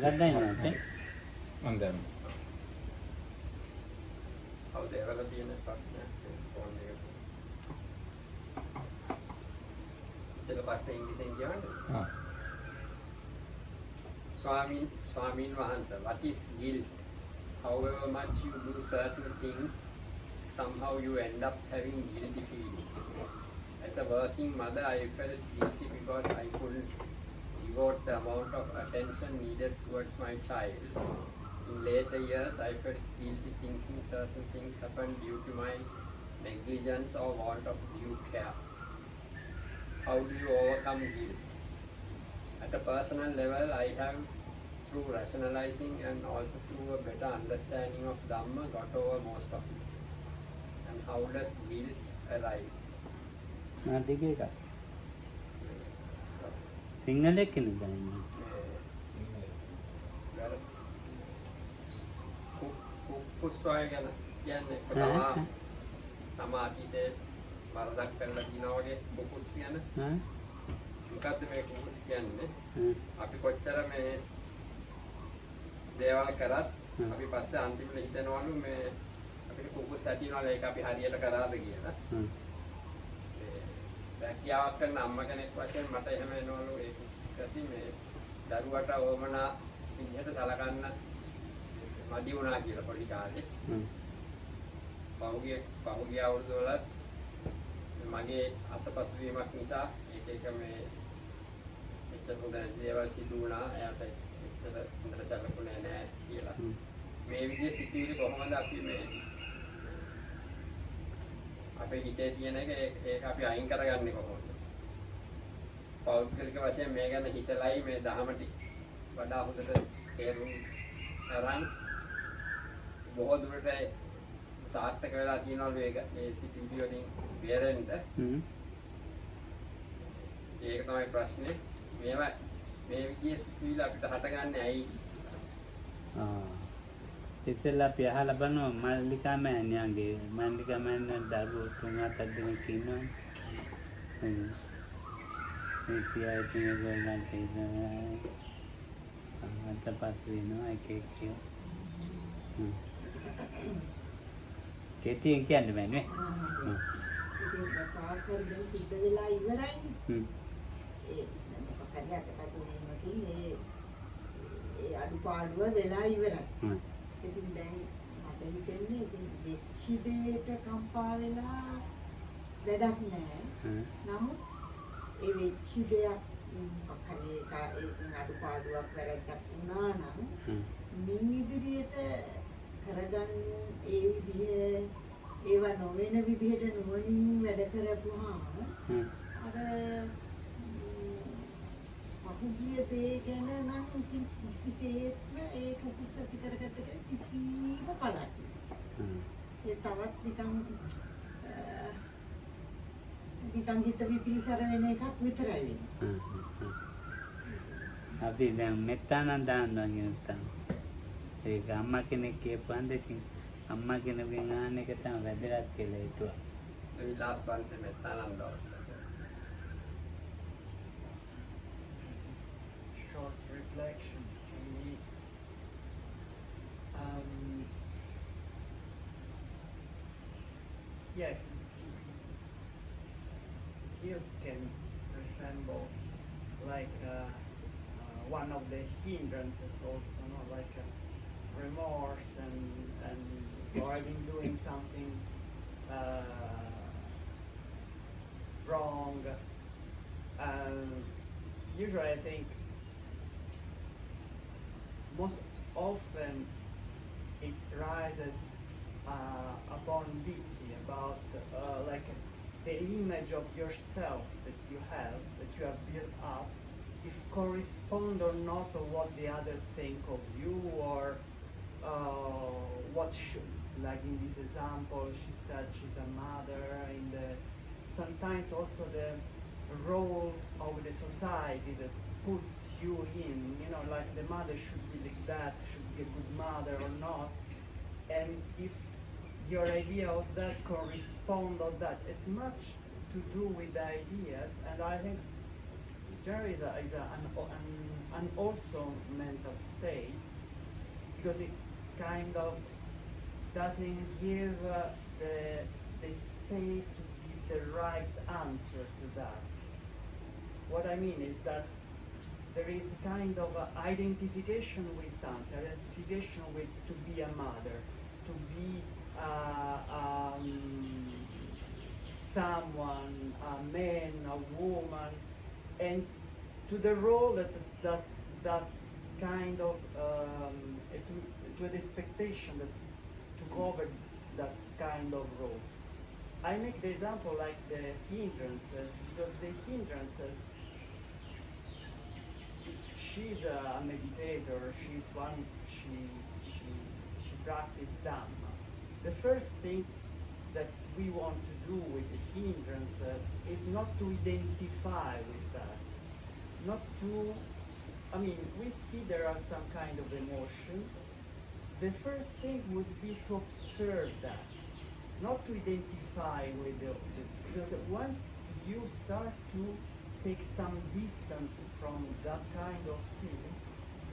ගන්නයි නේද? මම දැන් කවුද ඒවල තියෙන ප්‍රශ්න ෆෝන් එක. ඒක පස්සේ ඉංග්‍රීසියෙන් කියවන්න. Swamin Wahansa, what is guilt? However much you do certain things, somehow you end up having guilty feelings. As a working mother, I felt guilty because I couldn't devote the amount of attention needed towards my child. In later years, I felt guilty thinking certain things happened due to my negligence or want of due care. How do you overcome guilt? At a personal level, I have, through rationalizing and also through a better understanding of Dhamma, got over most of it. And how does guilt arise? දෙකේ එකක්. සිංහලෙ කෙනෙක් ගන්නේ. කුකුස්වාය ගැන කියන්නේ තම අතීතේ වරදක් කරලා දිනා වගේ කුකුස් කියන. මොකද්ද මේ කුකුස් කියන්නේ? අපි කොච්චර මේ දේවල් කරත් අපි පස්සේ අන්තිමට හිතනවලු මේ අපිට කුකුස් ඇතිවෙනවා ඒක අපි හරියට කරාද කියලා. රැකියාවක් කරන අම්මා කෙනෙක් වශයෙන් මට එහෙම එනවලු ඒක ඇති මේ දරුවට ඕමනා විදිහට සලකන්න මදි වුණා කියලා පොඩි කාලේ. පහුගිය අවුරුදු වල මගේ අතපසුවීමක් නිසා ඒක මේ එච්චර හොඳ දේවල් සිදු වුණා. එයාට එච්චර හොඳට සැලකුණේ නැහැ කියලා. මේ විදිහේ සිතුවිලි කොහොමද අපි මේ අපේ හිතේ තියෙන ඒක අපි අයින් කරගන්නේ කොහොමද? පෞද්ගලික වශයෙන් මේ ගැන හිතලයි මේ දහමටි වඩා හොඳට තේරුම් අරන් බොහෝ දුරට සාර්ථක වෙලා තියෙනවලු ඒක ඒ සිතුවිලි වලින් බේරෙන්න. ඒක තමයි ප්‍රශ්නේ. මේවා මේ විදිහේ සිතුවිලි අපිට හටගන්නේ ඇයි? ඉතින් අපි අහලා බලනවා මල්ලිකා මෑණියන්ගේ දරුවෝ 3-4 දෙනෙක් ඉන්නවා. මේ කියා ඉතින් ඒගොල්ලන්ට අතපත් වෙනවා එක එක. කෙටියෙන් කියන්න බෑ නේ. ඉතින් ප්‍රකාශයෙන් සිද්ධ වෙලා ඉවරයි. ඒ මොකක්ද අපිට ඒ අඩුපාඩුව වෙලා ඉවරයි. ඉතින් දැන් මට හිතෙන්නේ ඉතින් වෙච්ච දෙයට කම්පා වෙලා වැඩක් නැහැ. නමුත් ඒ වෙච්ච දෙයක් මොකක් හරි ඒකෙන් අඩුපාඩුවක් වැරද්දක් වුණා නම් මින් ඉදිරියට කරගන්න ඒ විදිහේ ඒවා නොවන විදිහට නුවණින් වැඩ කරපුවාම අර පහුගිය දේ ගැන නම් කිසිසේත්ම ඒ කුකුස් ඇති කරගත්ත කිසිම බලයක් ඒ තවත් නිකන් හිත විපිලිසර වෙන එකක් විතරයි වෙන්නේ. අපි දැන් මෙතන දානවා කියන ඒක අම්මා කෙනෙක් කියපුවාන් දෙකින් අම්මා කෙනෙක්ගෙන් අහන එක තමයි වැදගත් කියලා හිතුවා. So we last one to Metanan Short reflection. Yeah, guilt can resemble like one of the hindrances also, no? Like remorse and or I've been doing something wrong. Usually I think most often it rises upon deeply about like the image of yourself that you have built up, if correspond or not to what the others think of you, or what should, like in this example she said she's a mother, and sometimes also the role of the society that puts you in, you know, like the mother should be like that, should be a good mother or not, and if your idea of that correspond or that is much to do with the ideas, and I think generally is an also mental state, because it kind of doesn't give the space to give the right answer to that. What I mean is that there is kind of identification with something, identification with to be a mother, to be someone, a man, a woman, and to the role that kind of to an expectation that to cover that kind of role. I make the example like the hindrances, because the hindrances, if she's a meditator, she's one, she practices Dhamma. The first thing that we want to do with the hindrances is not to identify with that, not to, I mean, we see there are some kind of emotion. The first thing would be to observe that, not to identify with because once you start to take some distance from that kind of feeling,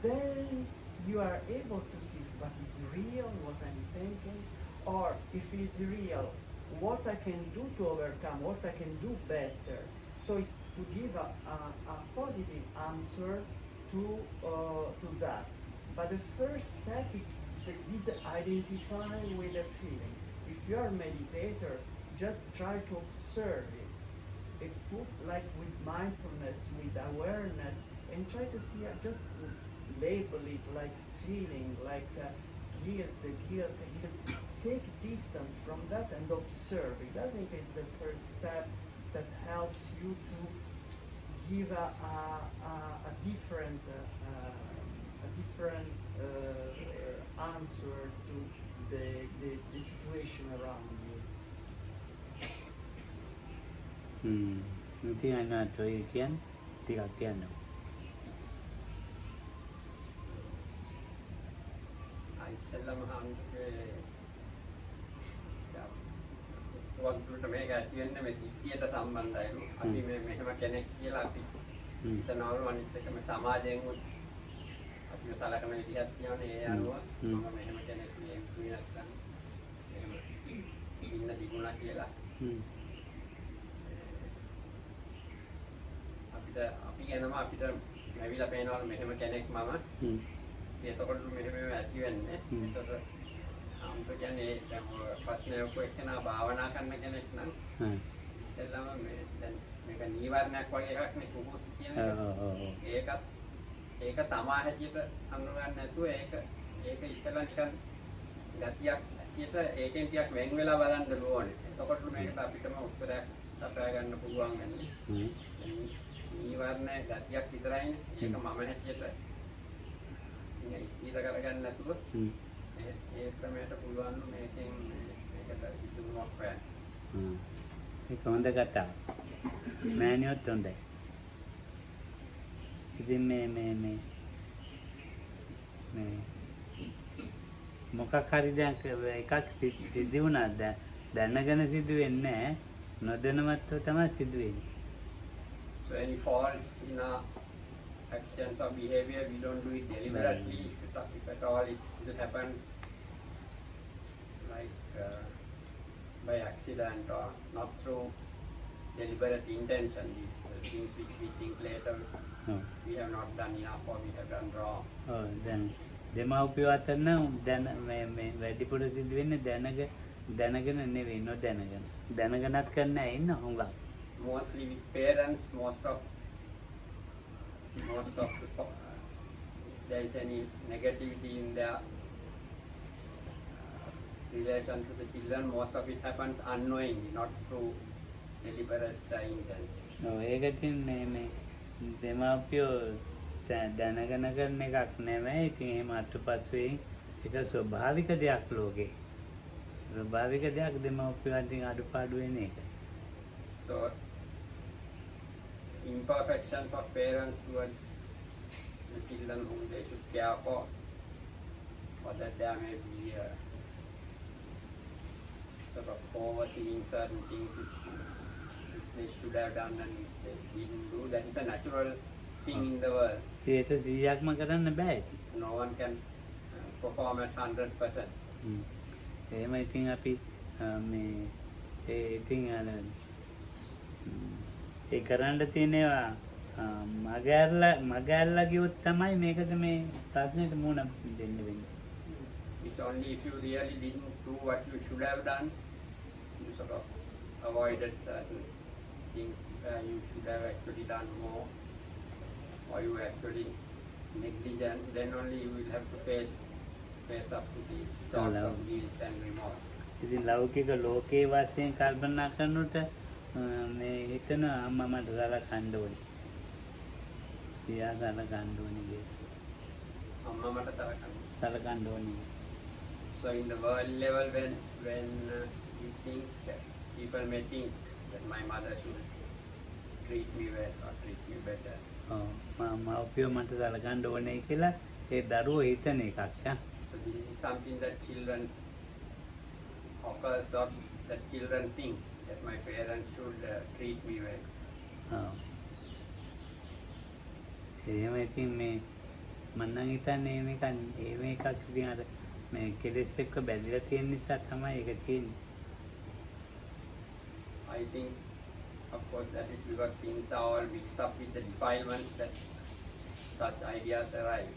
then you are able to see what is real, what I'm thinking, or if it's real, what I can do to overcome, what I can do better. So it's to give a positive answer to that. But the first step is this identifying with the feeling. If you are a meditator, just try to observe it. It put like with mindfulness, with awareness, and try to see, just label it like feeling, like guilt. Take distance from that and observe it. I think is the first step that helps you to give a different answer to the situation around you. ඉතින් අනාට ඔය කියන්නේ ටිකක් කියන්න. ඉස්සෙල්ලම හම්බුනේ වගුරුට මේක ඇති වෙන්නේ මේ දිට්ඨියට සම්බන්ධයිලු. අපි මේ මෙහෙම කෙනෙක් කියලා අපි හිතනවලු අනිත් එකම සමාජයෙන් අපි සලකන විදිහක් තියෙනනේ ඒ අනුව මම මෙහෙම කෙනෙක් මේ නැත්නම් එහෙම ඉන්න දිගුණා කියලා. අපි කියනවා අපිට ලැබිලා පේනවලු මෙහෙම කෙනෙක් මම. ඒකකොට මෙහෙම ඇති වෙන්නේ. ඒතකොට අම්ප කියන්නේ දැන් ප්‍රශ්නයක් එක්කන භාවනා කරන කෙනෙක් නම් ඉස්සෙල්ලාම මේ දැන් මේක නීවරණයක් වගේ එකක් නේ කුකුස් කියන්නේ. ඒක තමා හැටියට අඳුරගන්න නැතුව ඒක ඉස්සෙල්ලා නිකන් ගතියක් ඇටියට ඒකෙන් ටිකක් වෙන් වෙලා බලන්න ඕනේ. එතකොට මේකට අපිටම උත්තරයක් සපයා ගන්න පුළුවන් වෙන්නේ. නීවරණ ගතියක් විතරයිනේ. ඒක මම හැටියට ස්ථීර කරගන්න නැතුව ඒ ක්‍රමයට පුළුවන් මේකෙන් මේකට විසඳුමක් හොයන්න. ඒක හොඳ කතාවක්. මෑණියොත් හොඳයි. ඉතින් මේ මොකක් හරි දැන් එකක් සිද්ධ වුණා දැනගෙන සිදු වෙන්නේ නැහැ. නොදැනුවත්ව තමයි සිදු වෙන්නේ. So any faults in our actions or behavior, we don't do it deliberately. If at all it will happen like by accident or not through deliberate intention. These things which we think later we have not done enough or we have done wrong. දැන් දෙමව්පියෝ අතර නම් දැන මේ වැඩිපුර සිදු වෙන්නේ දැනගෙන නෙවෙයි නොදැනගෙන. දැනගෙනත් කරන්න ඉන්න හුඟක්. Mostly with parents, most of if there is any negativity in their relation to the children, most of it happens unknowingly, not through deliberate intention. ඒකකින් මේ දෙමාපියෝ දැනගෙන කරන එකක් නෙමෙයි. ඉතින් එහෙම අතුපසුවේ ඒක ස්වභාවික දෙයක් ලෝකේ. ස්වභාවික දෙයක් දෙමාපියෝ අතින් අඩුපාඩු වෙන එක. So imperfections of parents towards the children whom they should care for, or that there may be sort of overseeing certain things which they should have done and they didn't do. That is a natural thing in the world. 100%ක්ම කරන්න බෑ ඉතින්. No one can perform at 100%. එහෙම ඉතින් අපි මේ ඉතින් අර ඒ කරන්න තියෙනවා මගහැරලා ගියොත් තමයි මේකට මේ ප්‍රශ්නෙට මුහුණ දෙන්න වෙන්නේ. It's only if you really didn't do what you should have done, you sort of avoided certain things you should have actually done more, or you were actually negligent, then only you will have to face up to these thoughts of guilt and remorse. ඉතින් ලෞකික ලෝකයේ වශයෙන් කල්පනා කරනකොට මේ හිතන අම්මා මට සලකන්න ඕනේ. පියා සලකන්න ඕනේ කියලා. අම්මා මට සලකන්න ඕනේ. So in the world level, when you think that people may think that my mother should treat me well or treat me better. මව්පියෝ මට සලකන්න ඕනේ කියලා ඒ දරුවෝ හිතන එකක්. So this is something that children occurs or that children think that my parents should treat me well. එහෙම ඉතින් මේ මම නම් හිතන්නේ මේකක් ඉතින් අර මේ කෙලෙස් එක්ක බැඳලා තියෙන නිසා තමයි ඒක තියෙන්නේ. I think, of course, that is because things are all mixed up with the defilements that such ideas arise.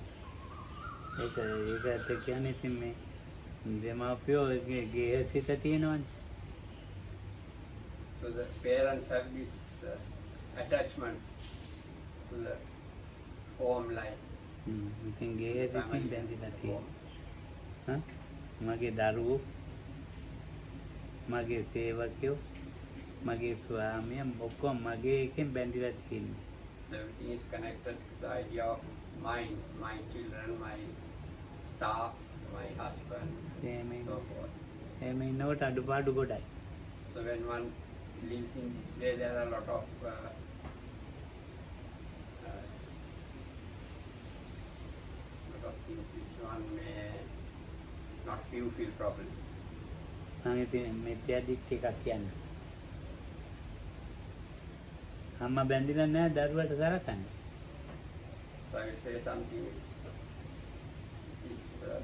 ඒකට කියන්නේ ඉතින් මේ දෙමාපියෝ ගේහසිත තියෙනවනේ. So the parents have this attachment to the home life. ඉතින් ගේහසිතින් බැඳලා තියෙනවා. මගේ දරුවෝ, මගේ සේවකයෝ, මගේ ස්වාමියා ඔක්කොම මගේ එකෙන් බැඳලා තියෙනවා. Everything is connected to the idea of mine, my children, my staff, my husband, so forth. එහෙම ඉන්නකොට අඩුපාඩු ගොඩයි. So when one lives in this way, there are a lot of things which one may not feel properly. මම ඉතින් මෙත්‍යා දිට්ඨි එකක් කියන්නේ. අම්මා බැඳිලා නැහැ දරුවට සලකන්නේ. So I will say something which is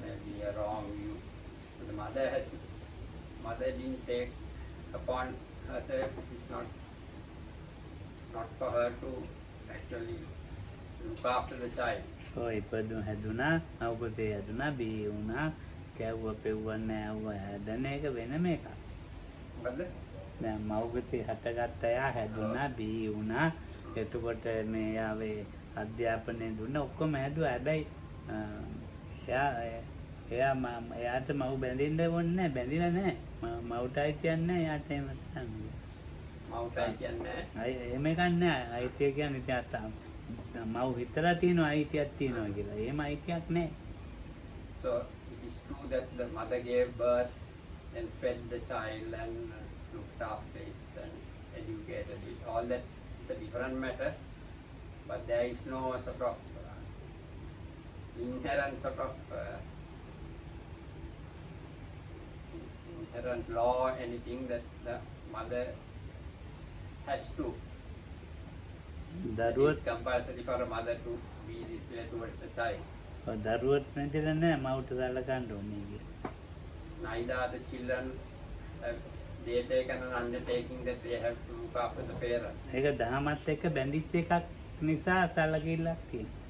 maybe a wrong view. So the mother didn't take upon herself. It's not for her to actually look after the child. ඉපදුන හැදුනා, අවුපතේ හැදුනා, බිහි වුණා, කැවුව පෙව්ව නෑවුව හැදෙන එක වෙනම එකක්. මොකද? දැන් මව්පතේ හටගත්ත එයා හැදුනා, බිහි වුණා. එතකොට මේ යාවේ අධ්‍යාපනය දුන්න ඔක්කොම හැදුවා. හැබැයි එයාට මව් බැඳින්න ඕනේ නැහැ, බැඳිලා නැහැ. මව්ට අයිතියක් නැහැ එයාට එහෙම තමයි. මව්ට අයිතියක් නැහැ. එහෙම එකක් නැහැ. අයිතිය කියන්නේ ඉතින් මව් හිතලා තියෙනවා අයිතියක් තියෙනවා කියලා. එහෙම අයිතියක් නැහැ. So it is true that the mother gave birth and fed the child and looked after it and educated it. All that is a different matter, but there is no sort of inherent inherent law or anything that the mother has to. It is compulsory for a mother to be this way towards the child. දරුවත් නැතිලා නැහැ මව්ට සලකන්න ඕනේ කියලා. Neither are the children have they taken an undertaking that they have to look after the parents. ඒක දහමත් එක්ක බැඳිච්ච එකක් නිසා සලකිල්ලක් තියෙනවා.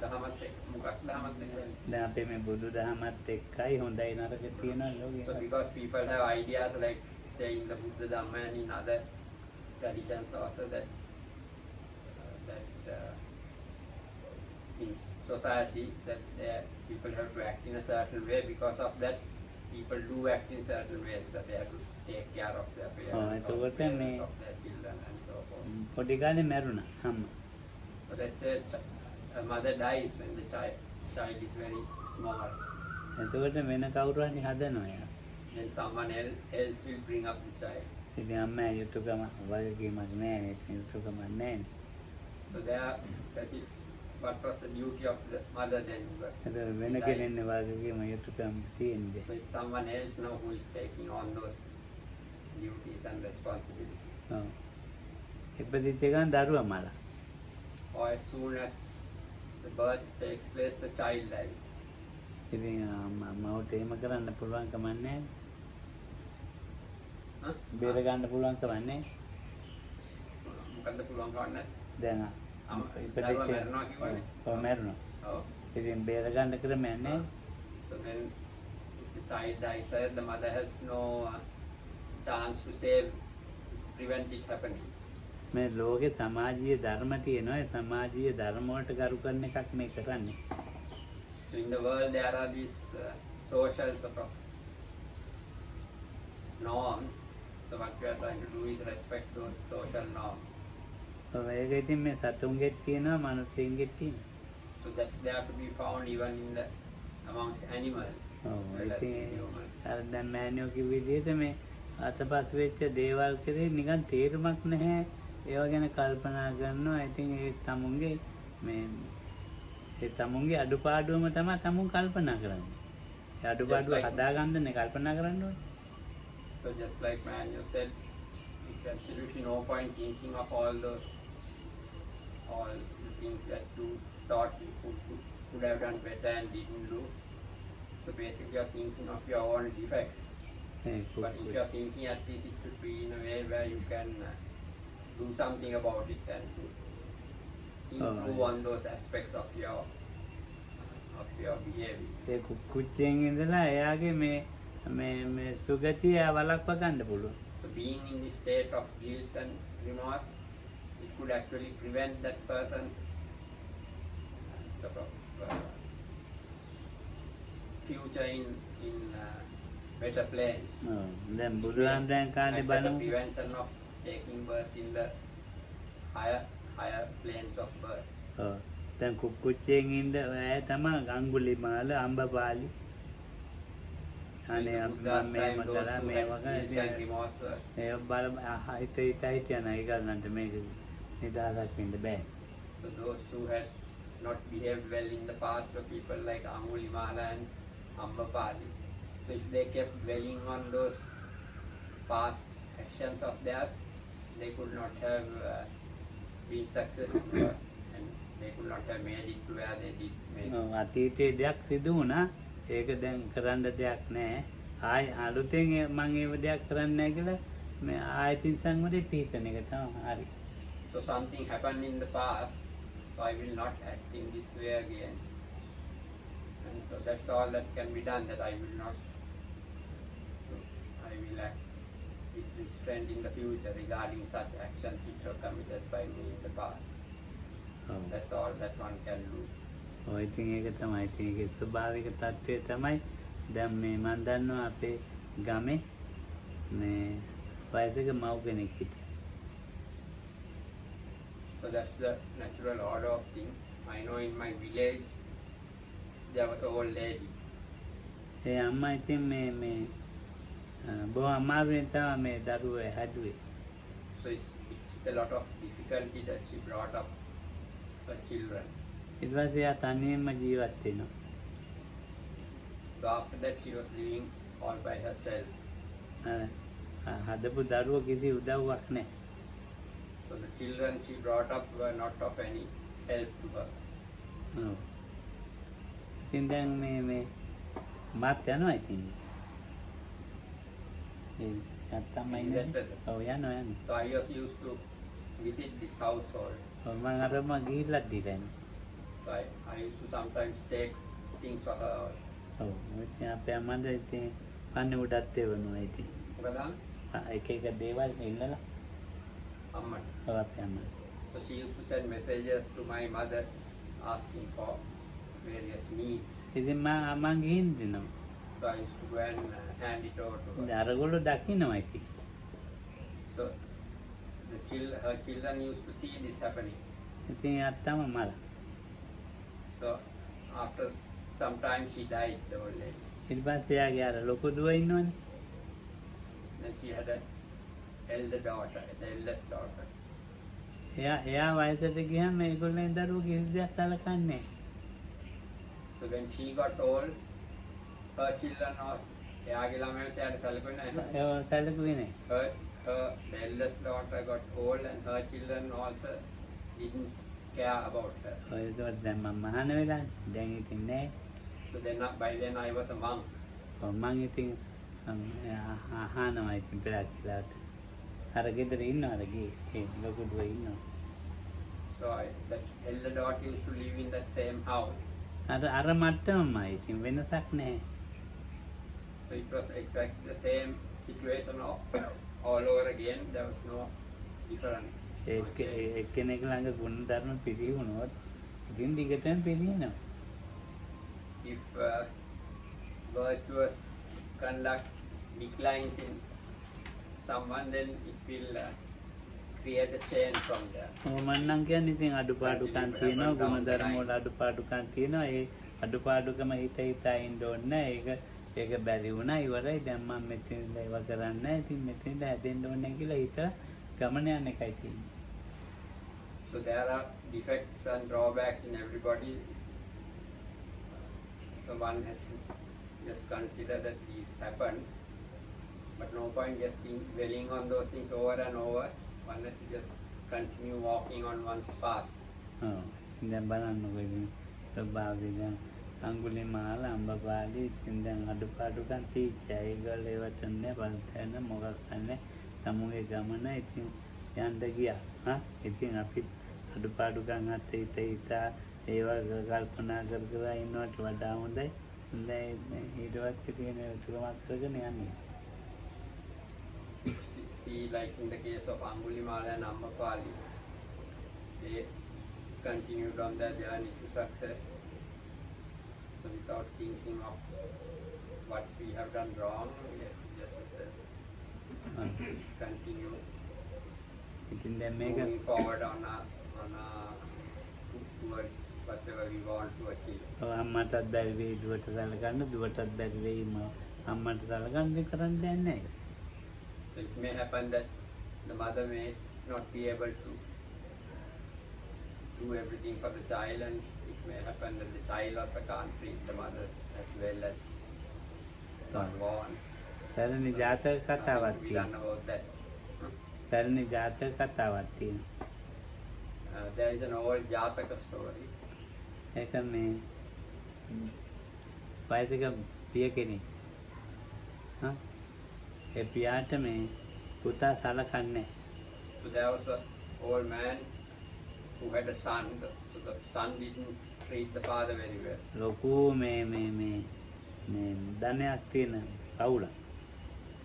දහමත් එක්ක මොකක්ද දහමත් එක්ක? දැන් අපේ මේ බුදු දහමත් එක්කයි හොඳයි නරක තියෙනවා ලෝකේ. So because people have ideas like say in the Buddha Dhamma and in other traditions also that in society that people have to act in a certain way. Because of that, people do act in certain ways that they have to take care of their parents, of their children and so forth. පොඩි කාලේ මැරුණා අම්මා. But let's say a mother dies when the child is very small. එතකොට වෙන කවුරු හරි හදනවා යා. Then someone else will bring up the child. ඉතින් අම්මා යුතුයකම වගකීමක් නැහැ යුතුයකමක් නැහැ. So there as if what was the duty of the mother then? වෙන කෙනෙක් වගකීම යුතුයකම් තියෙන්නේ. So it's someone else now who is taking on those duties and responsibilities. ඔව්. ඉපදිච්ච ගමන් දරුවා මලා. Or as soon as the birth takes place, the child dies. ඉතින් මවට එහෙම කරන්න පුළුවන් කමක් නැහැ. Huh? බේර ගන්න පුළුවන් කමක් නැහැ. මොකද්ද පුළුවන් කවන්නේ? දැන් දරුවා මැරෙනවා කිව්වනේ. ඔව් මැරුණා. ඔව්. ඉතින් බේර ගන්න ක්‍රමයක් නැහැ. So when if the child dies, the mother has no chance to save, to prevent it happening. මේ ලෝකේ සමාජීය ධර්ම තියෙනවා. ඒ සමාජීය ධර්ම වලට කරු කරන එකක් මේ කරන්නේ. So in the world there are these social sort of norms. So what we are trying to do is respect those social norms. ඔව් ඒක ඉතින් මේ සතුන්ගෙත් තියෙනවා මනුස්සයින්ගෙත් තියෙනවා. So that's there to be found even in the amongst animals. ඔව් as well as in ඉතින් humans. අර දැන් මෑනියෝ කිව්ව විදිහට මේ අතපස් වෙච්ච දේවල් කෙරේ නිකන් තේරුමක් නැහැ. ඒවා ගැන කල්පනා කරනවා. ඉතින් ඒ තමුන්ගේ මේ ඒ තමුන්ගේ අඩුපාඩුවම තමයි තමුන් කල්පනා කරන්නේ. ඒ අඩුපාඩුව හදාගන්නනේ කල්පනා කරන්න ඕනේ. So just like man you said, it's absolutely no point thinking of all the things that you thought you could have done better and didn't do. So basically you're thinking of your own defects. But if you're thinking at least it should be in a way where you can do something about it and to improve on those aspects of your behavior. ඒ කුච්චෙන් ඉඳලා එයාගේ මේ සුගතිය වළක්ව ගන්න පුළුවන්. So being in this state of guilt and remorse, it could actually prevent that person's sort of future in better planes. ඔව් දැන් බුදුහාමුදුරන් කාලේ And as a බලමු. prevention of taking birth in the higher planes of birth. ඔව් දැන් කුච්චෙන් ඉඳ ඔය තමයි අඟුලිමාල අම්බපාලි. අනේ අපි මේව කරා මේව කරා remorse were. ඒ බල හිත යන ඒගොල්ලන්ට මේක නිදාසක් වෙන්න බෑ. So those who had not behaved well in the past were people like Angulimala and Ambapali. So if they kept dwelling on those past actions of theirs, they could not have been successful and they could not have made it to where they did make it. අතීතයේ දෙයක් සිදු වුණා. ඒක දැන් කරන්න දෙයක් නැහැ. ආයි අලුතෙන් මම ඒව දෙයක් කරන්නේ නැහැ කියලා මේ ආයතින් සංවරේ පිටන එක තමයි හරි. So something happened in the past, so I will not act in this way again. And so that's all that can be done, that I will not, I will act with restraint in the future regarding such actions which were committed by me in the past. ඔව්. That's all that one can do. ඔය ඉතින් ඒක තමයි. ඉතින් ඒකේ ස්වභාවික තත්ත්වය තමයි දැන් මේ මම දන්නවා අපේ ගමේ මේ වයසක මව් කෙනෙක් හිටියා. So that's the natural order of things. I know in my village there was an old lady. ඒ අම්මා ඉතින් මේ බොහොම අමාරුවෙන් තමයි මේ දරුවෝ හැදුවේ. So it's with a lot of difficulty that she brought up her children. ඊට පස්සේ එයා තනියම ජීවත් වෙනවා. So after that she was living all by herself. හදපු දරුවෝ කිසි උදව්වක් නැහැ. So the children she brought up were not of any help to her. ඔව්. ඉතින් දැන් මේ මාත් යනවා ඉතින්. ඒ තමයි නේද? ඔව් යනවා. So I was used to visit this household. ඔව් මම අරම ගිහිල්ලා දීලා. So I used to sometimes take things for her. ඔව් ඉතින් අපේ අම්මද ඉතින් පන්නේ උඩත් එවනවා ඉතින්. මොකද එක එක දේවල් ඉන්නලා අම්මා. ඔව් අපේ අම්මා. So she used to send messages to my mother asking for various needs. ඉතින් මම ගිහින් දෙනවා. So I used to go and hand it over to her. අරගොල්ලෝ දකින්නවා ඉතින්. So her children used to see this happening. ඉතින් අත්තම මල. So after some time she died, the old lady. ඊට පස්සේ යාගේ අර ලොකු දුව ඉන්නවනේ. Then she had an elder daughter, the eldest daughter. එයා වයසට ගියාම මේගොල්ලන් දරුවෝ කිසි දෙයක් සලකන්නේ නැහැ. So when she got old, her children එයාගේ ළමයට එයාට සැලකුවේ නැහැ. ඒව සැලකුවේ නෑ. Her the eldest daughter got old and her children also didn't care about her. ඔය ඒකට දැන් මම මහාන වෙලා දැන් ඉතින් නෑ. So then by then I was a monk. මම ඉතින් අහනවා ඉතින් පෙරත් කියලාට. අර ගෙදර ඉන්නවද ගේ ඒ ලොකු දුව ඉන්නවා. So the elder daughter used to live in that same house. අර මට්ටමමයි ඉතින් වෙනසක් නැහැ. So it was exactly the same situation all over again. There was no difference. එක්කෙනෙක් ළඟ ගුණ ධර්ම පිළිවුණොත් ඉතින් දිගටම පිළිනවා. If virtuous conduct declines in someone, then it will create a change from there. මම නම් කියන්නේ ඉතින් අඩුපාඩුකම් තියෙනවා ගුණ ධර්ම වල අඩුපාඩුකම් තියෙනවා. ඒ අඩුපාඩුකම හිත හිතා ඉන්න ඕනේ. ඒක බැරි වුණා ඉවරයි. දැන් මම මෙතන ඒව කරන්නේ නැහැ. ඉතින් මෙතන හැදෙන්න ඕනේ කියලා හිත ගමන යන එකයි තියෙන්නේ. So there are defects and drawbacks in everybody. So one has to just consider that these happen, but no point just dwelling on those things over and over. One has to just continue walking on one's path. දැන් බලන්නකො ඉතින් ස්වභාවය දැන් අඟුලිමාල අම්බපාලි ඉතින් දැන් අඩුපාඩුකම් තියෙච්චා. ඒගොල්ලෝ ඒවට නෑ බලන්න මොකක් නැහැ. තමුගේ ගමන ඉතින් යන්න ගියා. ඉතින් අපි අඩුපාඩුකම් අත් හිතා ඒවා කල්පනා කර ඉන්නවට වඩා හොඳයි. ඊට පස්සේ තියෙන තුරමත් කරගෙන යන්නේ. See, like in the case of Angulimala and Ammapali, they continued on their journey to success. So without thinking of what we have done wrong, we have to just continue ඉතින් දැන් මේක moving forward on towards whatever we want to achieve. අම්මටත් බැරි වෙයි දුවට සලකන්න දුවටත් බැරි වෙයි අම්මට සලකන්න කරන්න දෙයක් නැහැ. So it may happen that the mother may not be able to do everything for the child, and it may happen that the child also can't treat the mother as well as one wants. පැරණි ජාතක කතාවක් We learn තියෙනවා. about that. පැරණි ජාතක කතාවක් තියෙනවා. There is an old Jataka story. ඒක මේ වයසක පිය කෙනෙක්. ඒ පියාට මේ පුතා සලකන්නේ. So there was an old man who had a son. So the son didn't treat the father very well. ලොකු මේ ධනයක් තියෙන පවුලක්.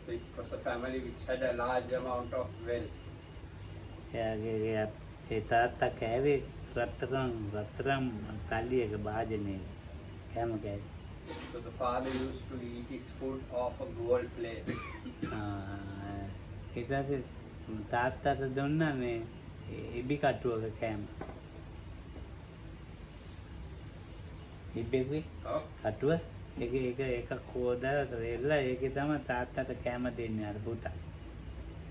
So it was a family which had a large amount of wealth. එයාගේ ඒ තාත්තා කෑවේ රත්තරන් කල්ලියක භාජනයක කෑම කෑවේ. So the father used to eat his food off a gold plate. ඊට පස්සේ තාත්තට දුන්නා මේ ඉබි කටුවක කෑම. ඉබ්බෙකුයි Oh, කටුව ඒක කෝදලා රෙල්ලා ඒකේ තමයි තාත්තට කෑම දෙන්නේ අර පුතා.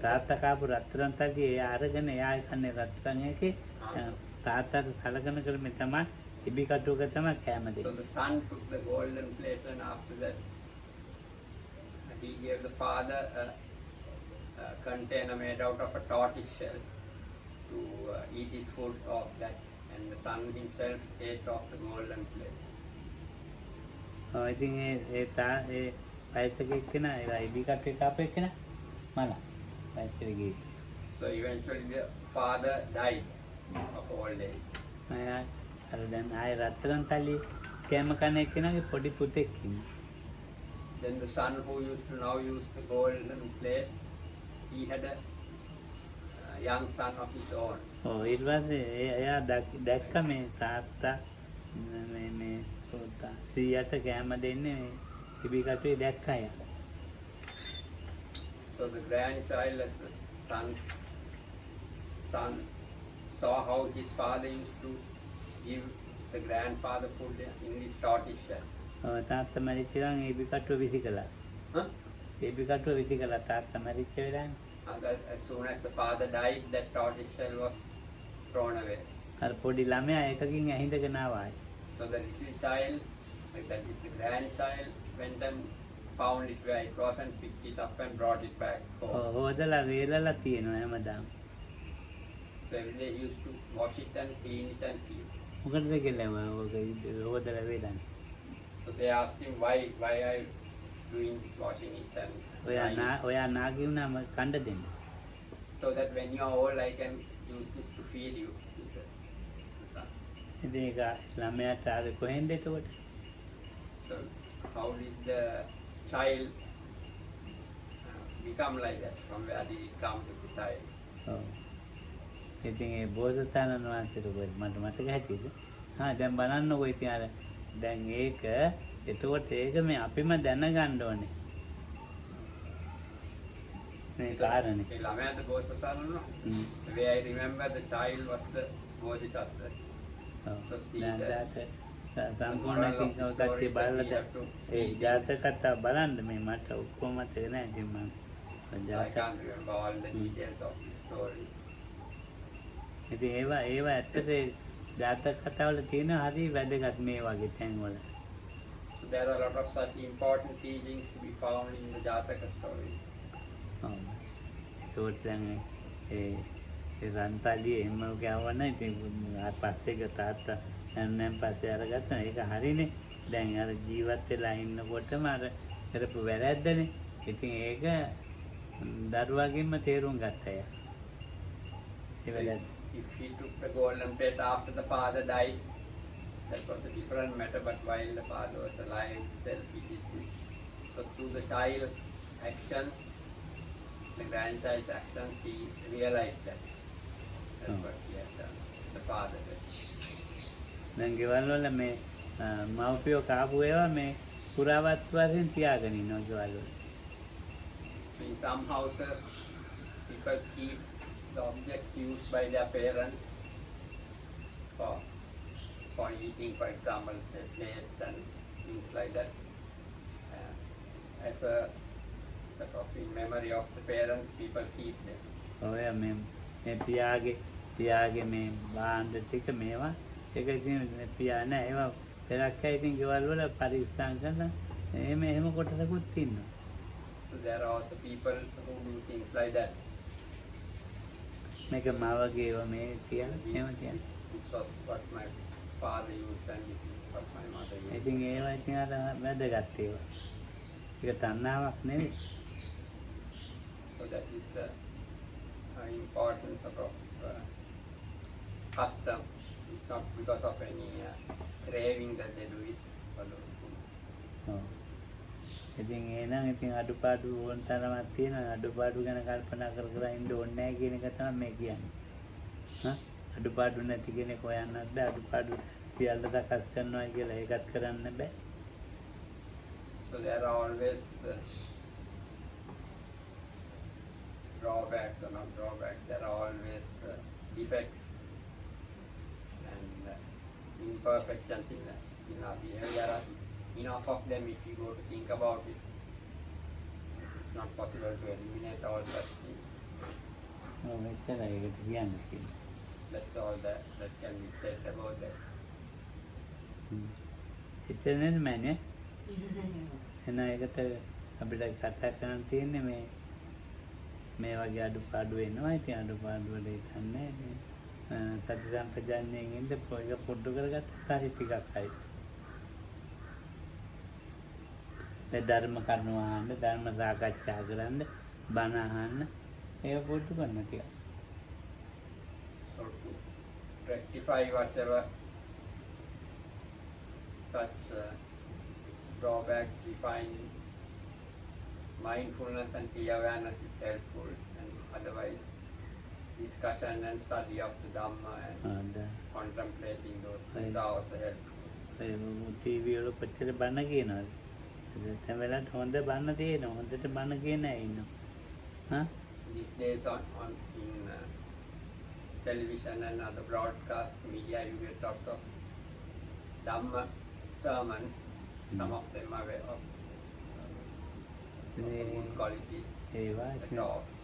තාත්තා කාපු රත්තරන් තල්ලි එයා අරගෙන එයා කන්නේ රත්තරන් එකේ තාත්තට සලකන ක්‍රමේ තමයි ඉබි කටුවක තමයි කෑම so දෙන්නේ. the son took the golden plate, and after that he gave the father a container made out of a tortoise shell to eat his food off that, and the son himself ate off the golden plate. ඉතින් ඒ වයසක එක්කෙනා ඒ ඉබි කටුවේ කාපු එක්කෙනා මල වයසට ගියේ. So eventually the father died of old age. අර දැන් ආයේ රත්තරන් තල්ලි කෑම කන එක්කෙනාගේ පොඩි පුතෙක් ඉන්නවා. Then the son who used to now use the golden plate, he had a young son of his own. ඊට පස්සේ එයා දැක්ක මේ තාත්තා මේ පුතා සීයට කෑම දෙන්නේ මේ ඉබි කටුවේ දැක්කා යා. So the grandchild, as the son saw how his father used to give the grandfather food in his tortoise shell. තාත්තා මැරිච්ච ගමන් ඉබි කටුව විසි කළා. Huh? ඉබි කටුව විසි කළා තාත්තා මැරිච්ච වෙලාවේ. And as soon as the father died, that tortoise shell was thrown away. අර පොඩි ළමයා එකකින් ඇහිඳගෙන ආවා. So the little child, like that is the grandchild, went and found it where it was and picked it up and brought it back home. හොදලා වේලලා තියෙනවා හැමදාම. So every day he used to wash it and clean it and keep. මොකටද කියලා ඔක හොදලා වේලන්නේ. So they asked him why are you doing this, washing it and drying it? ඔයා නාගි වුණාම කණ්ඩ දෙන්න. So that when you are old I can use this to feed you, he said. ඉතින් ඒක ළමයාට ආවේ කොහෙන්ද එතකොට? So how did the child become like that? From where did it come to the child? ඔව්. ඉතින් ඒ බෝසතාණන් වහන්සේට කොහෙද මට මතක හැටියට. දැන් බලන්නකෝ ඉතින් අර දැන් ඒක එතකොට ඒක මේ අපිම දැනගන්න ඕනේ. මේ කාරණේ. ඒ ළමයාද බෝසතාණන් වහන්සේ. The way I remember the child was the bodhisattva. So see that. සම්පූර්ණ කතාව බලලා ඒ ජාතක කතා බලන්න මේ මට ඔක්කොම මතක නැහැ ඉතින් මම So I can't remember all the details of the story. ඉතින් ඒවා ඇත්තට ජාතක කතාවල තියෙන හරි වැදගත් මේ වගේ තැන්වල. So there are a lot of such important teachings to be found in the Jataka stories. ඔව්. ඒකට දැන් ඒ රන්තලිය එහෙම ගාවන ඉතින් පස්සේ ගතාත්තා නම් පස්සේ අරගත්තා ඒක හරිනේ. දැන් අර ජීවත් වෙලා ඉන්නකොටම අර කරපු වැරද්දනේ. ඉතින් ඒක දරුවගෙන්ම තේරුම් ගත්තා යා. ඒ වැරද්ද. If he took the golden plate after the father died, that was a different matter, but while the father was alive himself, he did this. So through the child's actions, the grandchild's actions, he realized that. That's what he has done. The father did. දැන් ගෙවල් වල මේ මව්පියෝ කාපු ඒවා මේ පුරාවත් වශයෙන් තියාගෙන ඉන්නවා ගෙවල් වල. In some houses, people keep the objects used by their parents for eating, for example, say plates and things like that, as a sort of in memory of the parents, people keep them. ඔය මේ පියාගේ මේ බාණ්ඩ ටික මේවා ඒක ඉතින් පියා නෑ ඒවා පෙරක් ඉතින් ගෙවල් වල පරිස්සම් කරන එහෙම කොටසකුත් ඉන්නවා. So there are also people who do things like that. මේක මාවගේ ඒවා මේ කියන එහෙම කියන. This was what my father used and this is what my mother used. ඉතින් ඒවා ඉතින් අර වැදගත් ඒවා. ඒක තණ්හාවක් නෙවෙයි. So that is an important sort of custom. It's not because of any craving that they do it for those things. ඔව්. ඉතින් එහෙනම් ඉතින් අඩුපාඩු වුණ තරමක් තියෙනවා. අඩුපාඩු ගැන කල්පනා කර ඉන්න ඕනේ නැහැ කියන එක තමයි මේ කියන්නේ. අඩුපාඩු නැති කෙනෙක් හොයන්නත් බෑ. අඩුපාඩු සියල්ල සකස් කරනවා කියලා ඒකත් කරන්න බෑ. So there are always drawbacks or not drawbacks. There are always defects and imperfections in our behavior. There are enough of them if you go to think about it. It's not possible to eliminate all such things. ඔව් එච්චරයි ඒකට කියන්නේ තියෙන්නේ. That's all that can be said about that. එච්චර නේද මන්නේ? එහෙනම් ඒකට අපිට කතා කරන්න තියෙන්නේ මේ වගේ අඩුපාඩු වෙනවා. ඉතින් අඩුපාඩු වල ඉන්නේ සති සම්පජාඤ්ඤයෙන් ඉඳ පොඩ්ඩ කරගත්තා හරි ටිකක් හරි. ධර්ම කරුණු අහන්න, ධර්ම සාකච්ඡා කරන්න, බණ අහන්න ඒක පුරුදු කරන්න කියලා. So to rectify whatever such drawbacks we find, mindfulness and clear awareness is helpful, and otherwise discussion and study of the Dhamma and contemplating those things are also helpful. TV වල කොච්චර බණ කියනවද? දැන් වෙලාවට හොඳ බණ තියෙනවා. හොඳට බණ කියන අය ඉන්නවා. These days on in television and other broadcast media, you get lots of Dhamma sermons. Some of them are of good quality. ඒවා talks.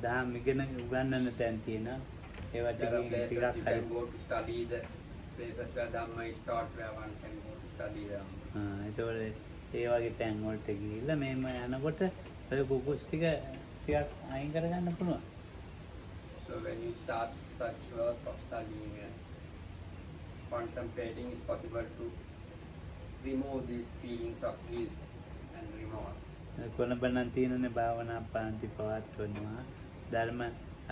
දහම් ඉගෙන උගන්වන්න තැන් තියෙනවා. ඒවා There are places ටිකක් you can go to study, the places where Dhamma is taught, where one can go to study Dhamma. ඒතකොට ඒ වගේ තැන් වලට ගිහිල්ලා මේම යනකොට ඔය කුකුස් ටිකක් අයින් කරගන්න පුළුවන්. So when you start such work of studying and contemplating, it's possible to remove these feelings of guilt and remorse. Colombo නම් තියෙනනේ භාවනා පන්ති පවත්වනවා. ධර්ම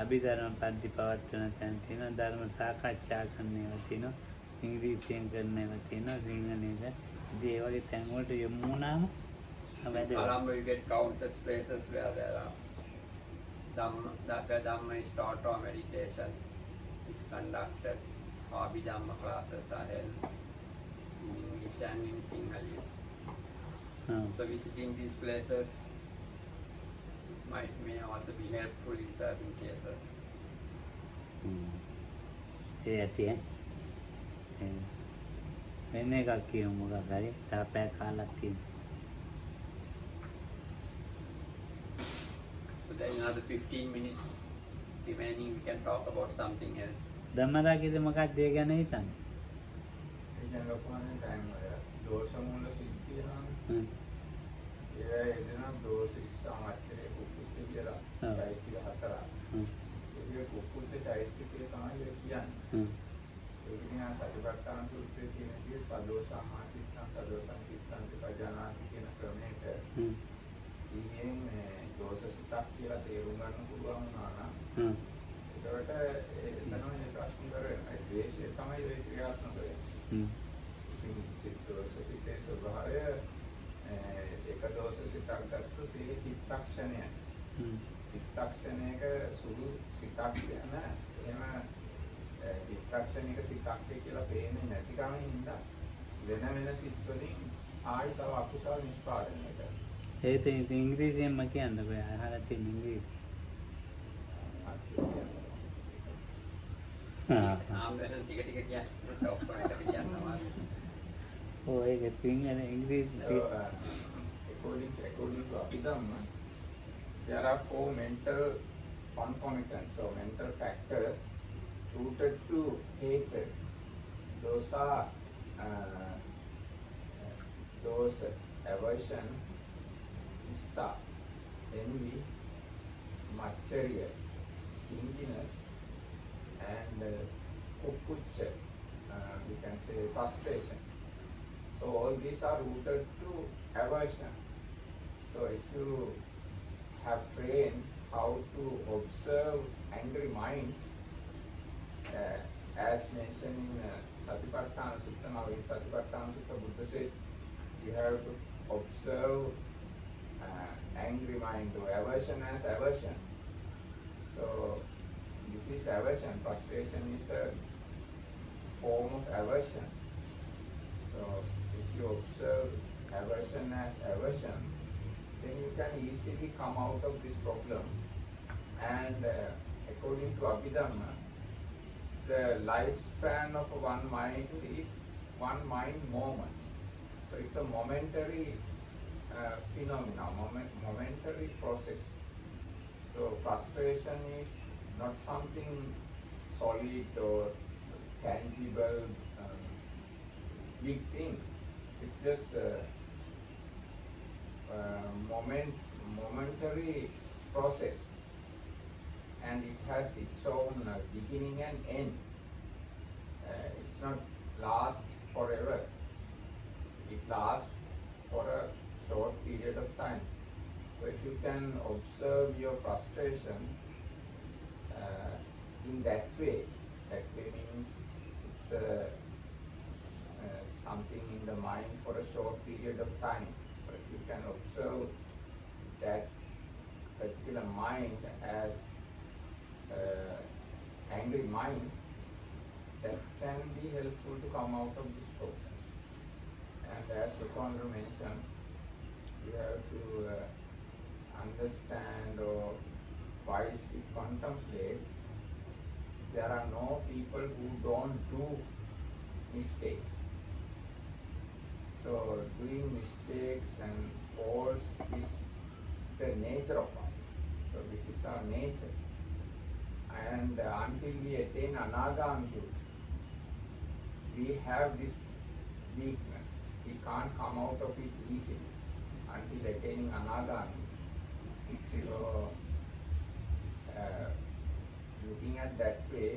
අභිධර්ම පන්ති පවත්වන තැන් තියෙනවා. ධර්ම සාකච්ඡා කරන ඒවා තියෙනවා. ඉංග්‍රීසියෙන් කරන ඒවා තියෙනවා. සිංහලෙන්. ඉතින් ඒ වගේ තැන් වලට යොමු වුණාම වැදගත්. Colombo, you get countless places where there are where Dhamma is taught or meditation is conducted, or Abhidhamma classes are held in English and in Sinhalese. So visiting these places may also be helpful in certain cases. ඒ ඇති වෙන එකක් කියමු මොකක් හරි තාපෑ කාලක් තියෙනවා. So there is another 15 minutes remaining. We can talk about something else. ධම්මරාගිද මොකක්ද ඒ ගැන හිතන්නේ? ඒ ගැන ලොකුමනේ ටයිම් වල දෝෂ මූල සිද්ධියනම් ඒ එදෙනා දෝෂ ඉස්සාමච්චේ කුකුච්ච කියලා චෛත්‍ය හතරක්. ඒ කුකුච්ච චෛත්‍යයේ තමයි ඒ කියන්නේ. ඒක නිකන් සතිපට්ඨාන සූත්‍රයේ තියෙන විදිහ සදෝසාමාතිත්තං සදෝසංකිත්තං පජානාති කියන ක්‍රමයක සීයෙන් දෝෂ සිතක් කියලා තේරුම් ගන්න පුළුවන් වුණා නම් ඒකට එතනම ප්‍රශ්න කරගෙන ද්වේෂය තමයි ඒ ක්‍රියාත්මක වෙන්නේ. ඉතින් සිත දෝෂ සිතේ ස්වභාවය එක දෝෂ සිතක් ගත්තොත් ඒ චිත්තක්ෂණය. චිත්තක්ෂණයක සුළු සිතක් යන එහෙම චිත්තක්ෂණික සිතක් කියලා පේන්නේ නැති කම හින්දා වෙන සිත් වලින් ආයි තව අකුසල නිෂ්පාදනය කරනවා. ඒත් ඉංග්‍රීසියෙන්ම කියන්නකො අහලා තියෙන ඉංග්‍රීසි. ආම්බෙන් ටික ටික කියන්නේ ඔක්කොම එකට කියනවා. ඔය ඒක සිංහල ඉංග්‍රීසි according to Abhidhamma, there are 4 mental concomitants or mental factors rooted to hatred. Those are aversion, issa, envy, matsarya, stinginess, and kukucha, we can say frustration. So all these are rooted to aversion. So if you have trained how to observe angry minds, as mentioned in Satipatthana Sutta, now in Satipatthana Sutta, Buddha said you have to observe angry mind or aversion as aversion. So this is aversion. Frustration is a form of aversion. So if you observe aversion as aversion, then you can easily come out of this problem. And according to Abhidhamma, the lifespan of one mind is one mind moment. So it's a momentary phenomena, momentary process. So frustration is not something solid or tangible, big thing. It's just momentary process, and it has its own beginning and end. It's not last forever. It lasts for a short period of time. So if you can observe your frustration in that way means it's something in the mind for a short period of time. So if you can observe that particular mind as angry mind, that can be helpful to come out of this problem. And as Sukandra mentioned, you have to understand or wisely contemplate. There are no people who don't do mistakes. So doing mistakes and faults is the nature of us. So this is our nature. And until we attain Anagamihut, we have this weakness. he can't come out of it easily until attaining anagami. So, looking at that way,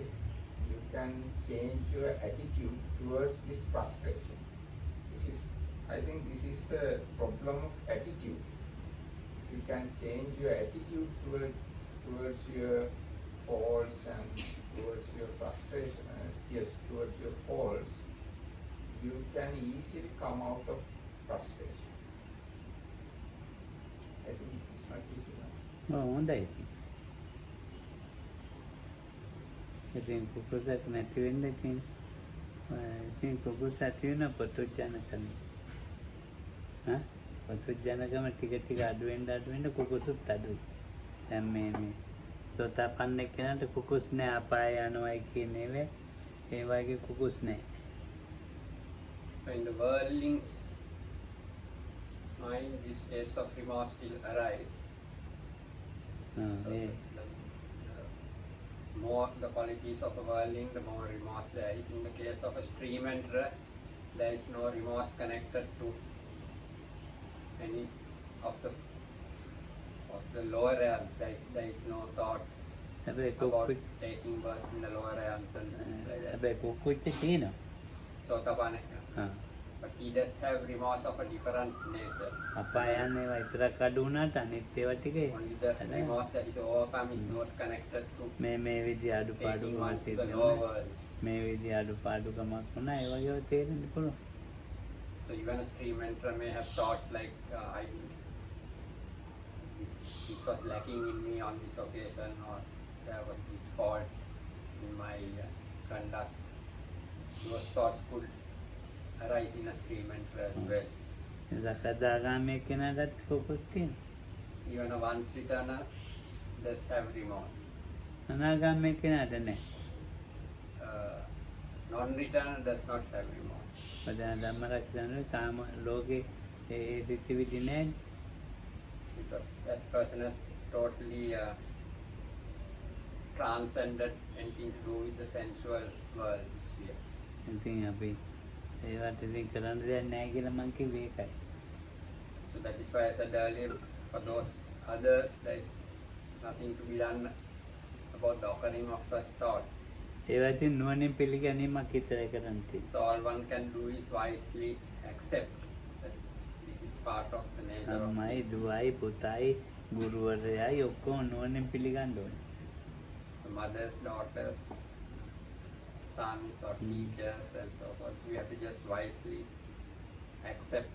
you can change your attitude towards this frustration. I think this is the problem of attitude. If you can change your attitude towards your faults and towards your frustration, towards your faults, you can easily come out of frustration. I think it's not easy now. හොඳයි. ඉතින් කුකුසක් නැති වෙන්න ඉතින් කුකුස ඇති වෙන පොතුජනකම. පොතුජනකම ටික ටික අඩු වෙන්න කුකුසුත් අඩුයි. දැන් මේ සෝතාපන්න කෙනාට කුකුස් නෑ අපාය යනවායි කියන ඒ වගේ කුකුස් නෑ. In the worldling's mind, these states of remorse still arise. The more the qualities of a worldling, the more remorse there is. In the case of a stream enterer, there is no remorse connected to any of the lower realms. There is no thoughts about taking birth in the lower realms and things like that. Sotapanna. But he does have remorse of a different nature. අපායන්නේ විතරක් අඩු වුණාට අනිත් ඒවා ටික Only the remorse that is overcome is those connected to මේ විදිහ අඩුපාඩුකමක් the තියෙනවා. lower world. මේ විදිහ අඩුපාඩුකමක් වුණා ඒ වගේ තේරෙන්න පුළුවන්. So even a stream enterer may have thoughts like, this was lacking in me on this occasion, or there was this fault in my conduct. Those thoughts could arise in a stream enterer as well. සකදාගාමී කෙනාට කුකුස් තියෙනවා. Even a once returner does have remorse. අනාගාමී කෙනාට නෑ. Non-returner does not have remorse. පදන ධම්මරක්ෂණය කාම ලෝකේ ඒ සිතිවිලි නෑ. Because that person has totally transcended anything to do with the sensual world sphere. ඉතින් අපි ඒවට ඉතින් කරන්න දෙයක් නෑ කියලා මං කිව්වේ ඒකයි. So that is why I said earlier, for those others, there is nothing to be done about the occurring of such thoughts. ඒවා ඉතින් නුවණින් පිළිගැනීමක් විතරයි කරන්න තියෙන්නේ. So all one can do is wisely accept that this is part of the nature of අම්මයි දුවයි පුතයි ගුරුවරයයි ඔක්කොම නුවණින් පිළිගන්න ඕනේ. so mothers, daughters, sons or teachers and so forth. We have to just wisely accept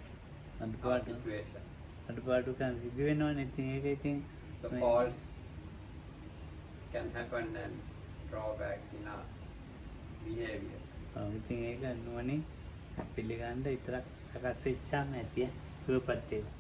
our situation. අඩුපාඩුකම් සිදු වෙනවනේ ඉතින් ඒක ඉතින් So faults can happen and drawbacks in our behavior. ඉතින් ඒක නුවණින් පිළිගන්න විතරක් සකස් වෙච්චාම ඇතිය සුවපත් වෙනවා.